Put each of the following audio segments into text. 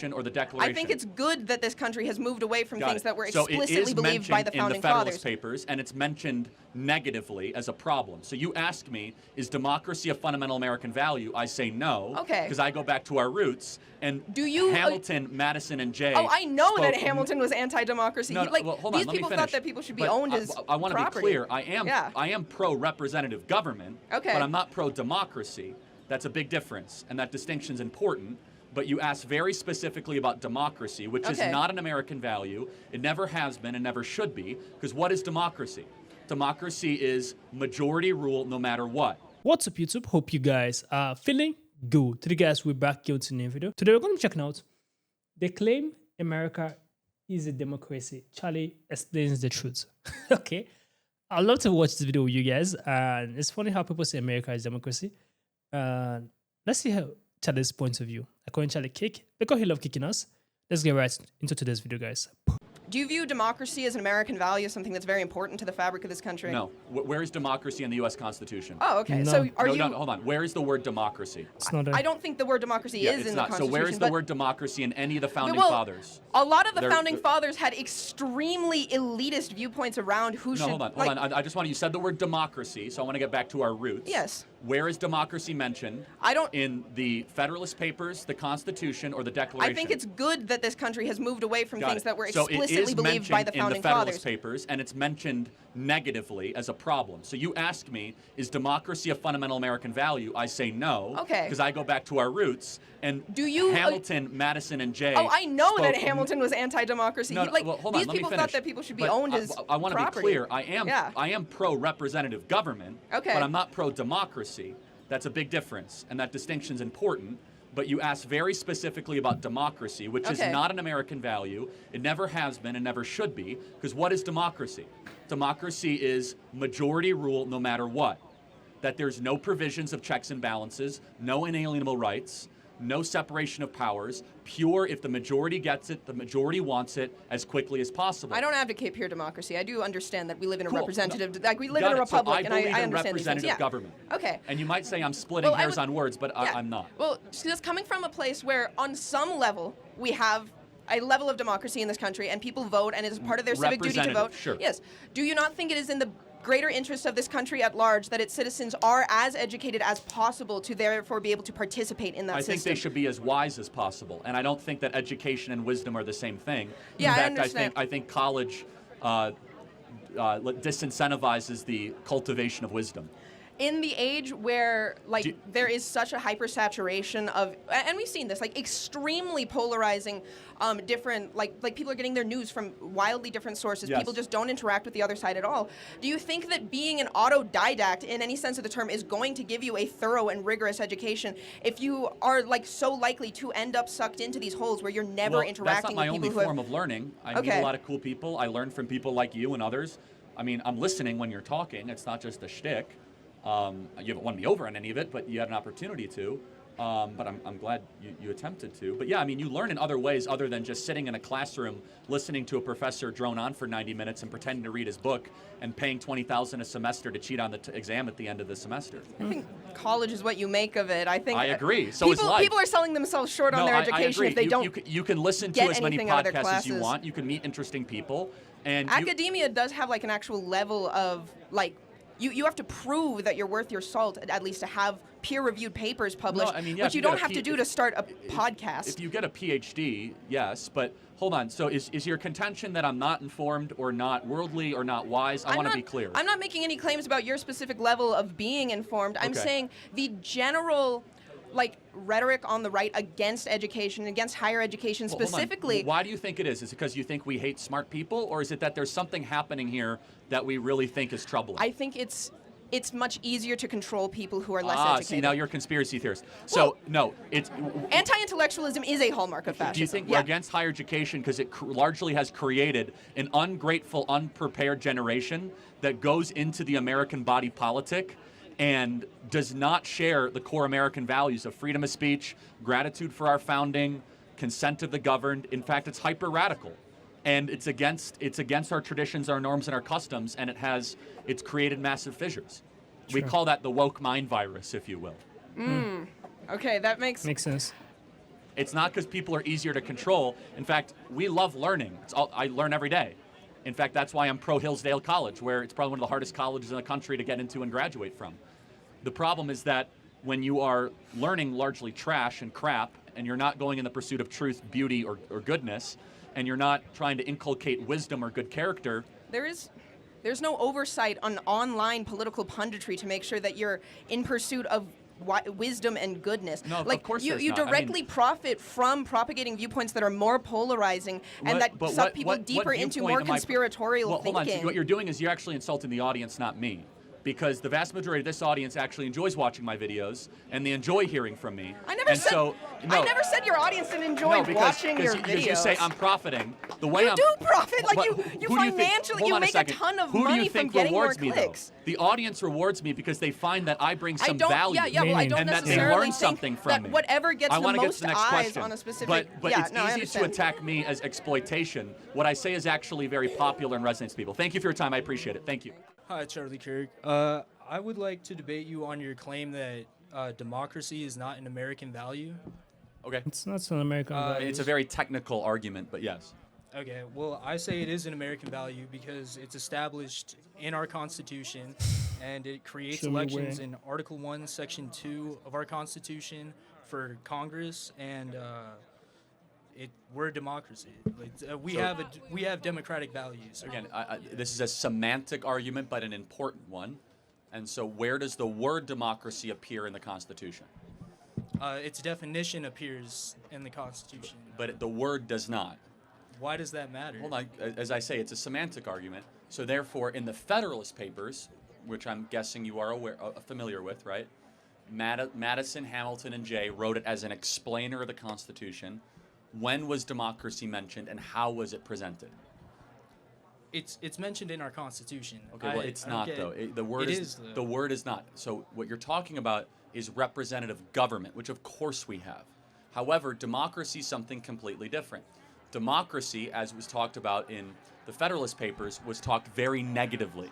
or the Declaration. I think it's good that this country has moved away from things that were So explicitly believed by the founding in the Federalist fathers. Papers, and it's mentioned negatively as a problem. So you ask me, is democracy a fundamental American value? I say no. Okay. Because I go back to our roots. And Do you, Hamilton, Madison, and Jay. Oh, I know spoke, that Hamilton was anti-democracy. No, like, well, hold on, these let me people finish. thought that people should be But owned as I want to be clear. I am pro-representative government. Okay. But I'm not pro-democracy. That's a big difference, and that distinction's important. But you asked very specifically about democracy, which is not an American value. It never has been and never should be, because what is democracy? Democracy is majority rule no matter what. What's up, YouTube? Hope you guys are feeling good. Today, guys, we're back here with a new video. Today, we're going to be checking out. They claim America is a democracy. Charlie explains the truth. Okay. I'd love to watch this video with you guys. And it's funny how people say America is democracy. Let's see how Charlie's point of view. According to Charlie kick, because he loves kicking us. Let's get right into today's video, guys. Do you view democracy as an American value, something that's very important to the fabric of this country? No. Where is democracy in the U.S. Constitution? Oh, okay. No. So are you... No, hold on. Where is the word democracy? It's not I don't think the word democracy is in the Constitution. So where is the word democracy in any of the founding fathers? A lot of the founding fathers had extremely elitist viewpoints around who should... No, hold on. I just want to... You said the word democracy, so I want to get back to our roots. Yes. Where is democracy mentioned? In the Federalist Papers, the Constitution, or the Declaration? I think it's good that this country has moved away from things that were So explicitly believed by the founding in the Federalist fathers. Papers, and it's mentioned negatively as a problem. So you ask me, is democracy a fundamental American value? I say no. Okay. Because I go back to our roots. And Hamilton, Madison, and Jay. Oh, I know that Hamilton was anti-democracy. No, like, well, hold on, these people thought that people should be owned as I want to be clear. I am pro-representative government. Okay. But I'm not pro-democracy. That's a big difference, and that distinction's important. But you asked very specifically about democracy, which is not an American value. It never has been and never should be, because what is democracy? Democracy is majority rule no matter what. That there's no provisions of checks and balances, no inalienable rights, no separation of powers, pure if the majority gets it, the majority wants it as quickly as possible. I don't advocate pure democracy. I do understand that we live in a representative, like we live in a republic, and I understand representative these things. government. Okay. And you might say I'm splitting hairs on words, but I'm not. Well, just coming from a place where on some level we have a level of democracy in this country and people vote and it is part of their civic duty to vote. Sure. Yes. Do you not think it is in the greater interest of this country at large that its citizens are as educated as possible to therefore be able to participate in that system? I think they should be as wise as possible, and I don't think that education and wisdom are the same thing. Yeah, in fact, I understand. I think college disincentivizes the cultivation of wisdom. In the age where there is such a hypersaturation of, and we've seen this, like extremely polarizing, different, like people are getting their news from wildly different sources. Yes. People just don't interact with the other side at all. Do you think that being an autodidact in any sense of the term is going to give you a thorough and rigorous education if you are so likely to end up sucked into these holes where you're never interacting with people who that's not my only form of learning. I meet a lot of cool people. I learn from people like you and others. I mean, I'm listening when you're talking. It's not just a shtick. You haven't won me over on any of it, but you had an opportunity to. But I'm glad you attempted to. But yeah, I mean, you learn in other ways other than just sitting in a classroom, listening to a professor drone on for 90 minutes and pretending to read his book and paying $20,000 a semester to cheat on the exam at the end of the semester. I think college is what you make of it. I think I agree. So is life. People are selling themselves short on their education if they don't. You can listen to as many podcasts as you want. You can meet interesting people. And academia does have an actual level of You have to prove that you're worth your salt, at least to have peer-reviewed papers published, which you don't have to do to start a podcast. If you get a PhD, yes, but hold on. So is your contention that I'm not informed or not worldly or not wise? I want to be clear. I'm not making any claims about your specific level of being informed. I'm saying the general rhetoric on the right against education, against higher education specifically. Why do you think it is? Is it because you think we hate smart people, or is it that there's something happening here that we really think is troubling? I think it's much easier to control people who are less educated. See, now you're a conspiracy theorist. So, no, it's... Anti-intellectualism is a hallmark of fascism. Do you think we're against higher education because it largely has created an ungrateful, unprepared generation that goes into the American body politic and does not share the core American values of freedom of speech, gratitude for our founding, consent of the governed? In fact, it's hyper-radical. And it's against our traditions, our norms, and our customs, and it's created massive fissures. Sure. We call that the woke mind virus, if you will. Okay, that makes sense. It's not because people are easier to control. In fact, we love learning. I learn every day. In fact, that's why I'm pro Hillsdale College, where it's probably one of the hardest colleges in the country to get into and graduate from. The problem is that when you are learning largely trash and crap, and you're not going in the pursuit of truth, beauty, or goodness, and you're not trying to inculcate wisdom or good character, there's no oversight on online political punditry to make sure that you're in pursuit of wisdom and goodness. No, like of course you there's not. directly profit from propagating viewpoints that are more polarizing and that suck people deeper into more conspiratorial thinking. Hold on. So what you're doing is you're actually insulting the audience, not me. Because the vast majority of this audience actually enjoys watching my videos, and they enjoy hearing from me. I never said your audience didn't enjoy watching your videos. Because you say I'm profiting. The way you do profit, like you financially, you make a ton of money from getting more clicks. The audience rewards me because they find that I bring some value. Well, I don't and that they necessarily learn something think from that me. whatever gets I the want to get most to the next eyes question. on a specific. But it's easy to attack me as exploitation. What I say is actually very popular and resonates with people. Thank you for your time. I appreciate it. Thank you. Hi, Charlie Kirk. I would like to debate you on your claim that democracy is not an American value. Okay. It's not an American value. It's a very technical argument, but yes. Okay, well, I say it is an American value because it's established in our Constitution, and it creates elections in Article 1, Section 2 of our Constitution for Congress, and we're a democracy. We have democratic values. Again, this is a semantic argument, but an important one. And so where does the word democracy appear in the Constitution? Its definition appears in the Constitution. But the word does not. Why does that matter? Well, as I say, it's a semantic argument. So therefore, in the Federalist Papers, which I'm guessing you are familiar with, right? Madison, Hamilton, and Jay wrote it as an explainer of the Constitution. When was democracy mentioned, and how was it presented? It's mentioned in our Constitution. Okay, well, it's not though. The word is not. So what you're talking about is representative government, which of course we have. However, democracy is something completely different. Democracy, as was talked about in the Federalist Papers, was talked very negatively.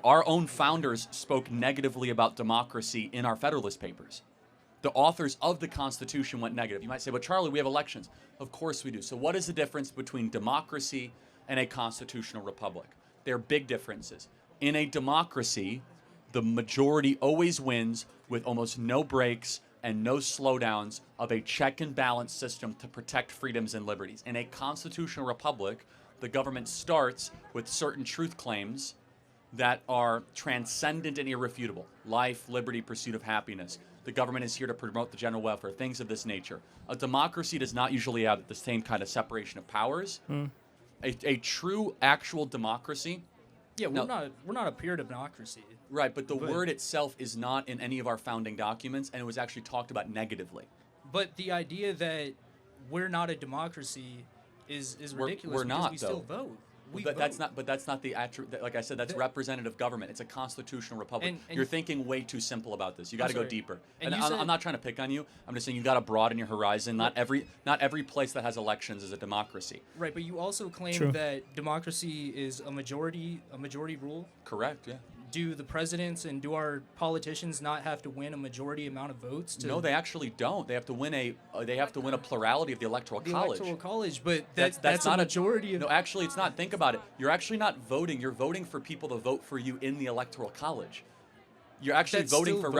Our own founders spoke negatively about democracy in our Federalist Papers. The authors of the Constitution went negative. You might say, but Charlie, we have elections. Of course we do. So what is the difference between democracy and a constitutional republic? There are big differences. In a democracy, the majority always wins with almost no breaks and no slowdowns of a check and balance system to protect freedoms and liberties. In a constitutional republic, the government starts with certain truth claims that are transcendent and irrefutable. Life, liberty, pursuit of happiness. The government is here to promote the general welfare, things of this nature. A democracy does not usually have the same kind of separation of powers. A true, actual democracy. Yeah, we're not a pure democracy. Right, but the word itself is not in any of our founding documents, and it was actually talked about negatively. But the idea that we're not a democracy is ridiculous. We're not, we still vote. That's not the attribute. Like I said, that's representative government. It's a constitutional republic. You're thinking way too simple about this. You got to go deeper. And I'm not trying to pick on you. I'm just saying you got to broaden your horizon. Not every place that has elections is a democracy. Right, but you also claim that democracy is a majority rule. Correct. Yeah. Do the presidents and do our politicians not have to win a majority amount of votes? No, they actually don't. They have to win a plurality of the electoral college. Electoral college, but that's not a majority of. No, actually, it's not. Think about it. You're actually not voting. You're voting for people to vote for you in the electoral college. You're actually voting for.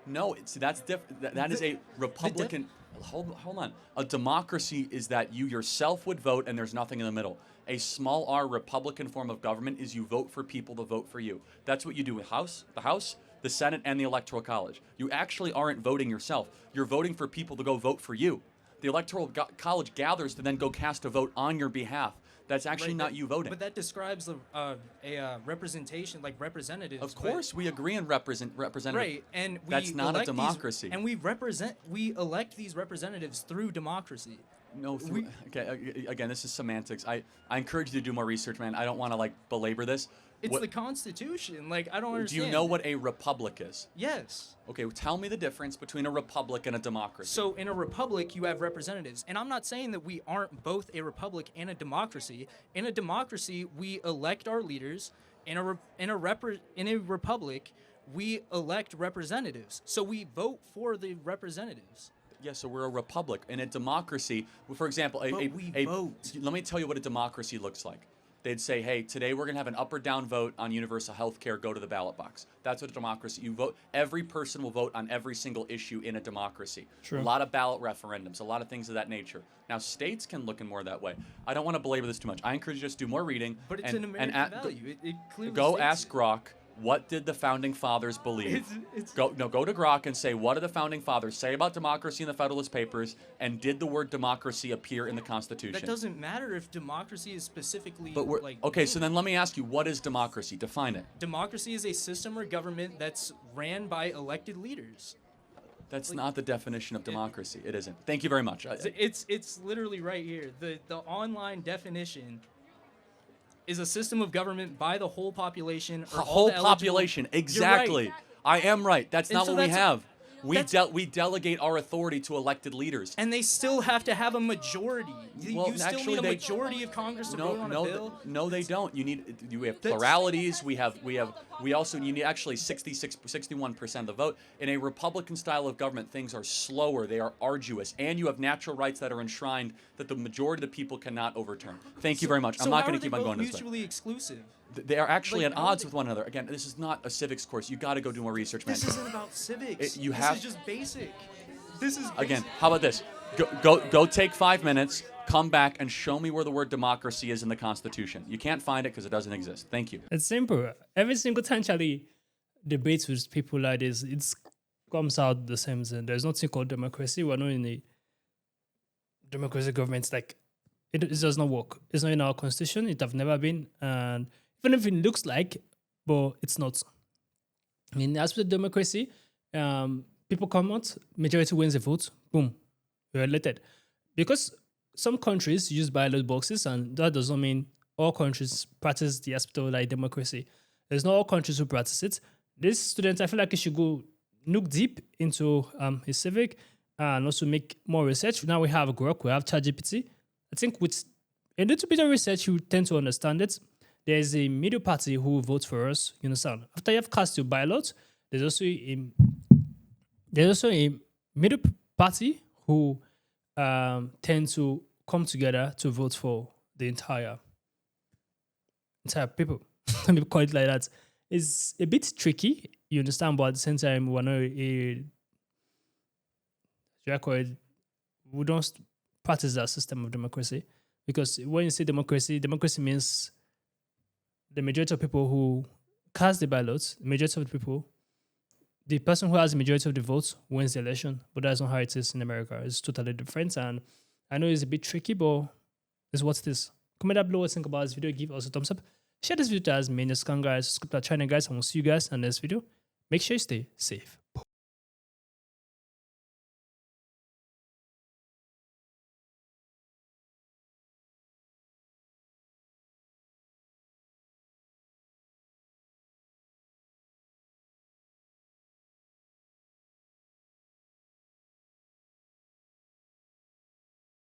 No, that's different. That is a Republican. Hold on. A democracy is that you yourself would vote, and there's nothing in the middle. A small r Republican form of government is you vote for people to vote for you. That's what you do with the House, the Senate, and the Electoral College. You actually aren't voting yourself. You're voting for people to go vote for you. The Electoral College gathers to then go cast a vote on your behalf. That's actually not you voting. But that describes a representation, like representatives. Of course, we agree on representative. Right, and that's not a democracy. And we elect these representatives through democracy. No, okay. Again, this is semantics. I encourage you to do more research, man. I don't want to belabor this. It's the Constitution. I don't understand. Do you know what a republic is? Yes. Okay, well, tell me the difference between a republic and a democracy. So in a republic, you have representatives. And I'm not saying that we aren't both a republic and a democracy. In a democracy, we elect our leaders. In a republic, we elect representatives. So we vote for the representatives. Yeah, so we're a republic. In a democracy, for example, we vote. Let me tell you what a democracy looks like. They'd say, hey, today we're going to have an up or down vote on universal health care. Go to the ballot box. That's what a democracy. You vote. Every person will vote on every single issue in a democracy. Sure. A lot of ballot referendums, a lot of things of that nature. Now, states can look in more that way. I don't want to belabor this too much. I encourage you to just do more reading. But it's an American value. It clearly go states ask it. Grok. What did the founding fathers believe? Go to Grok and say, what did the founding fathers say about democracy in the Federalist Papers, and did the word democracy appear in the Constitution? That doesn't matter if democracy is specifically okay, so then let me ask you, what is democracy? Define it. Democracy is a system or government that's ran by elected leaders. That's not the definition of democracy. It isn't. Thank you very much. It's literally right here. The online definition is a system of government by the whole population. Or The whole all the population, exactly. You're right. I am right. That's not so what we that's- have. We that's- delegate our authority to elected leaders. And they still have to have a majority. Well, You still actually, need a they- majority of Congress to vote on a bill. No, they don't. You have That's- pluralities. We also you need actually 61% of the vote. In a Republican style of government, things are slower. They are arduous, and you have natural rights that are enshrined that the majority of the people cannot overturn. Thank you very much. I'm not going to keep on going this way. mutually exclusive? They are actually Like, at how are odds they- with one another. Again, this is not a civics course. You got to go do more research, man. This isn't about civics. You this have- is just basic. This is Again, basic. how about this? Go take 5 minutes, come back, and show me where the word democracy is in the Constitution. You can't find it because it doesn't exist. Thank you. It's simple. Every single time Charlie debates with people like this, it comes out the same thing. There's nothing called democracy. We're not in a democracy government. It's like it does not work. It's not in our constitution. It have never been. And even if it looks like, but it's not. I mean, as with democracy, people come out, majority wins the vote, boom, you're elected. Because some countries use ballot boxes, and that does not mean all countries practice the aspect of like democracy. There's not all countries who practice it. This student, I feel like he should go look deep into his civic and also make more research. Now we have Grok, we have ChatGPT. I think with a little bit of research, you tend to understand it. There's a middle party who votes for us, you understand? After you have cast your ballot, there's also a middle party who tend to come together to vote for the entire people. Let me call it like that. It's a bit tricky, you understand, but at the same time, we're not we don't practice that system of democracy. Because when you say democracy means the majority of people who cast the ballots, the majority of the people, the person who has the majority of the votes wins the election. But that's not how it is in America. It's totally different. And I know it's a bit tricky, but it's what it is. Comment down below what you think about this video. Give us a thumbs up. Share this video to as many as can, guys. Subscribe to our channel, guys. And we'll see you guys in the next video. Make sure you stay safe.